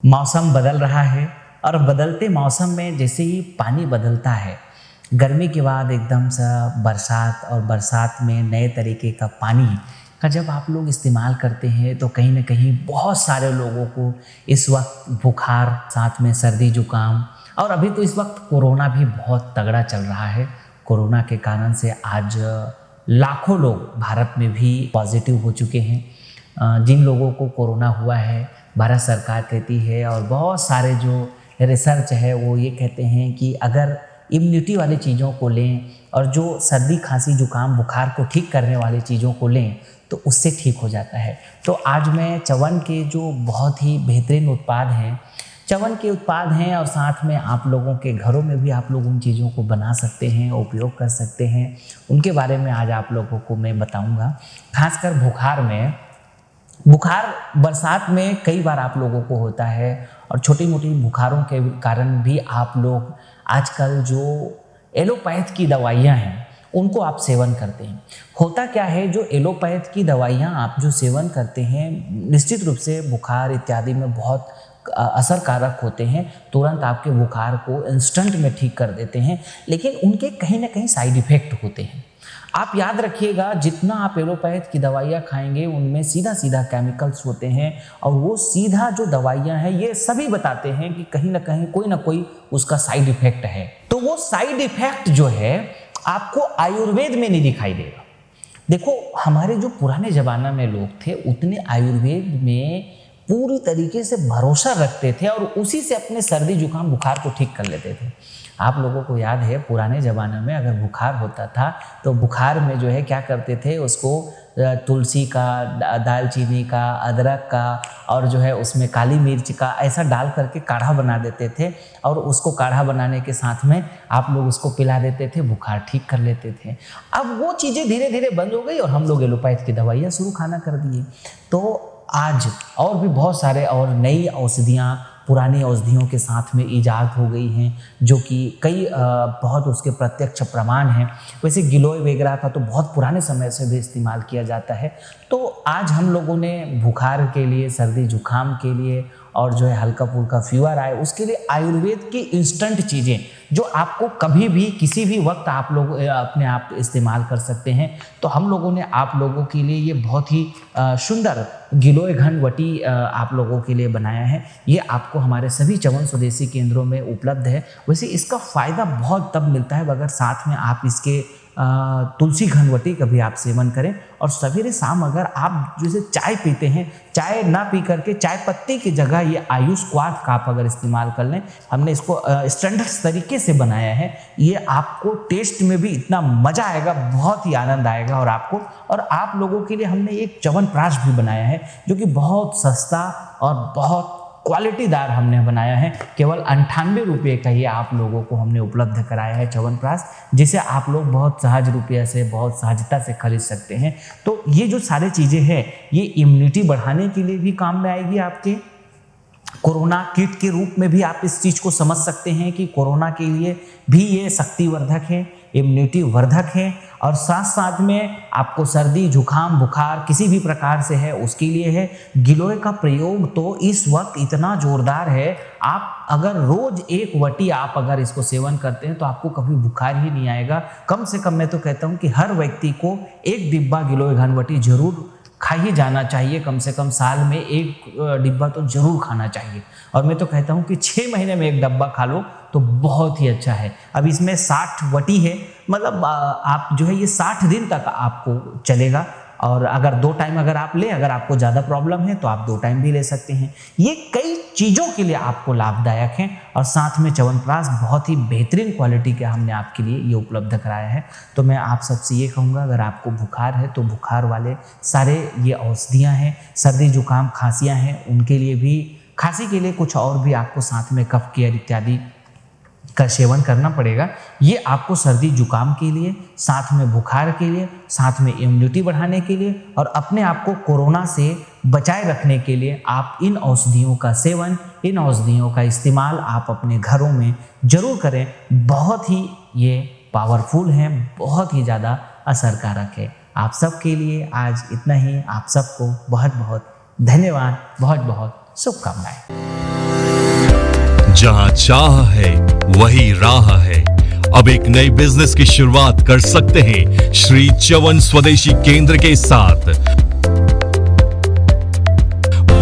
मौसम बदल रहा है और बदलते मौसम में जैसे ही पानी बदलता है, गर्मी के बाद एकदम सा बरसात और बरसात में नए तरीके का पानी का जब आप लोग इस्तेमाल करते हैं तो कहीं न कहीं बहुत सारे लोगों को इस वक्त बुखार, साथ में सर्दी जुकाम और अभी तो इस वक्त कोरोना भी बहुत तगड़ा चल रहा है। कोरोना के कारण से आज लाखों लोग भारत में भी पॉजिटिव हो चुके हैं। जिन लोगों को कोरोना हुआ है, भारत सरकार कहती है और बहुत सारे जो रिसर्च है वो ये कहते हैं कि अगर इम्यूनिटी वाली चीज़ों को लें और जो सर्दी खांसी जुकाम बुखार को ठीक करने वाली चीज़ों को लें तो उससे ठीक हो जाता है। तो आज मैं च्यवनप्राश के जो बहुत ही बेहतरीन उत्पाद हैं, च्यवनप्राश के उत्पाद हैं और साथ में आप लोगों के घरों में भी आप लोग उन चीज़ों को बना सकते हैं, उपयोग कर सकते हैं, उनके बारे में आज आप लोगों को मैं बताऊंगा। खासकर बुखार में, बुखार बरसात में कई बार आप लोगों को होता है और छोटी मोटी बुखारों के कारण भी आप लोग आजकल जो एलोपैथ की दवाइयाँ हैं उनको आप सेवन करते हैं। होता क्या है, जो एलोपैथ की दवाइयाँ आप जो सेवन करते हैं निश्चित रूप से बुखार इत्यादि में बहुत असरकारक होते हैं, तुरंत आपके बुखार को इंस्टेंट में ठीक कर देते हैं, लेकिन उनके कहीं ना कहीं साइड इफ़ेक्ट होते हैं। आप याद रखिएगा, जितना आप एलोपैथ की दवाइयाँ खाएंगे उनमें सीधा सीधा केमिकल्स होते हैं और वो सीधा जो दवाइयाँ हैं ये सभी बताते हैं कि कहीं ना कोई उसका साइड इफ़ेक्ट है। तो वो साइड इफ़ेक्ट जो है आपको आयुर्वेद में नहीं दिखाई देगा। देखो, हमारे जो पुराने ज़माना में लोग थे उतने आयुर्वेद में पूरी तरीके से भरोसा रखते थे और उसी से अपने सर्दी जुकाम बुखार को ठीक कर लेते थे। आप लोगों को याद है पुराने ज़माने में अगर बुखार होता था तो बुखार में जो है क्या करते थे, उसको तुलसी का, दालचीनी का, अदरक का और जो है उसमें काली मिर्च का ऐसा डाल करके काढ़ा बना देते थे और उसको काढ़ा बनाने के साथ में आप लोग उसको पिला देते थे, बुखार ठीक कर लेते थे। अब वो चीज़ें धीरे धीरे बंद हो गई और हम लोग एलोपैथ की दवाइयाँ शुरू खाना कर दिए। तो आज और भी बहुत सारे और नई औषधियाँ पुरानी औषधियों के साथ में ईजाद हो गई हैं, जो कि कई बहुत उसके प्रत्यक्ष प्रमाण हैं। वैसे गिलोय वगैरह का तो बहुत पुराने समय से भी इस्तेमाल किया जाता है। तो आज हम लोगों ने बुखार के लिए, सर्दी जुकाम के लिए और जो है हल्का फुल्का फीवर आए उसके लिए आयुर्वेद की इंस्टेंट चीज़ें जो आपको कभी भी किसी भी वक्त आप लोग अपने आप इस्तेमाल कर सकते हैं, तो हम लोगों ने आप लोगों के लिए ये बहुत ही सुंदर गिलोय घनवटी आप लोगों के लिए बनाया है। ये आपको हमारे सभी च्यवन स्वदेशी केंद्रों में उपलब्ध है। वैसे इसका फ़ायदा बहुत तब मिलता है अगर साथ में आप इसके तुलसी घनवटी का भी आप सेवन करें और सवेरे शाम अगर आप जैसे चाय पीते हैं, चाय ना पी करके चाय पत्ती की जगह ये आयुष क्वाथ का आप अगर इस्तेमाल कर लें, हमने इसको स्टैंडर्ड तरीके से बनाया है। ये आपको टेस्ट में भी इतना मज़ा आएगा, बहुत ही आनंद आएगा और आपको, और आप लोगों के लिए हमने एक च्यवनप्राश भी बनाया है जो कि बहुत सस्ता और बहुत क्वालिटीदार हमने बनाया है। केवल 98 रुपये का ये आप लोगों को हमने उपलब्ध कराया है च्यवनप्राश, जिसे आप लोग बहुत सहज रुपये से, बहुत सहजता से खरीद सकते हैं। तो ये जो सारी चीज़ें हैं ये इम्यूनिटी बढ़ाने के लिए भी काम में आएगी। आपके कोरोना किट के रूप में भी आप इस चीज़ को समझ सकते हैं कि कोरोना के लिए भी ये शक्तिवर्धक है, इम्यूनिटी वर्धक है और साथ साथ में आपको सर्दी जुकाम बुखार किसी भी प्रकार से है उसके लिए है। गिलोय का प्रयोग तो इस वक्त इतना जोरदार है, आप अगर रोज एक वटी आप अगर इसको सेवन करते हैं तो आपको कभी बुखार ही नहीं आएगा। कम से कम मैं तो कहता हूँ कि हर व्यक्ति को एक डिब्बा गिलोय घनवटी जरूर खा ही जाना चाहिए, कम से कम साल में एक डिब्बा तो जरूर खाना चाहिए। और मैं तो कहता हूँ कि 6 महीने में एक डब्बा खा लो तो बहुत ही अच्छा है। अब इसमें 60 वटी है, मतलब आप जो है ये 60 दिन तक आपको चलेगा और अगर 2 टाइम अगर आप लें, अगर आपको ज़्यादा प्रॉब्लम है तो आप 2 टाइम भी ले सकते हैं। ये कई चीज़ों के लिए आपको लाभदायक है और साथ में च्यवनप्राश बहुत ही बेहतरीन क्वालिटी का हमने आपके लिए ये उपलब्ध कराया है। तो मैं आप सबसे ये कहूँगा, अगर आपको बुखार है तो बुखार वाले सारे ये औषधियाँ हैं, सर्दी जुकाम खांसियाँ हैं उनके लिए भी, खांसी के लिए कुछ और भी आपको साथ में कफ केयर इत्यादि का सेवन करना पड़ेगा। ये आपको सर्दी जुकाम के लिए, साथ में बुखार के लिए, साथ में इम्यूनिटी बढ़ाने के लिए और अपने आप को कोरोना से बचाए रखने के लिए आप इन औषधियों का सेवन, इन औषधियों का इस्तेमाल आप अपने घरों में ज़रूर करें। बहुत ही ये पावरफुल हैं, बहुत ही ज़्यादा असरकारक है। आप सब के लिए आज इतना ही। आप सबको बहुत बहुत धन्यवाद, बहुत बहुत शुभकामनाएं। जहां चाह है वही राह है। अब एक नई बिजनेस की शुरुआत कर सकते हैं श्री च्यवन स्वदेशी केंद्र के साथ।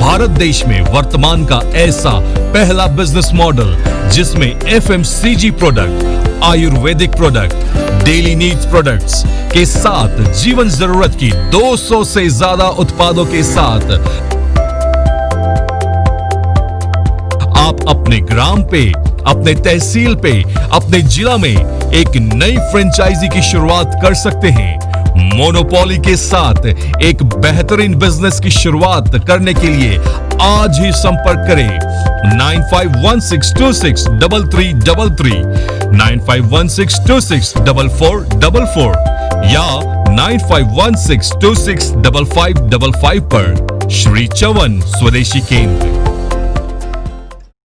भारत देश में वर्तमान का ऐसा पहला बिजनेस मॉडल जिसमें FMCG product, Ayurvedic product, daily needs products के साथ जीवन जरूरत की 200 से ज्यादा उत्पादों के साथ आप अपने ग्राम पे, अपने तहसील पे, अपने जिला में एक नई फ्रेंचाइजी की शुरुआत कर सकते हैं। मोनोपोली के साथ एक बेहतरीन बिजनेस की शुरुआत करने के लिए आज ही संपर्क करें 9516263333, 9516264444 या 9516265555 पर। श्री च्यवन स्वदेशी केंद्र।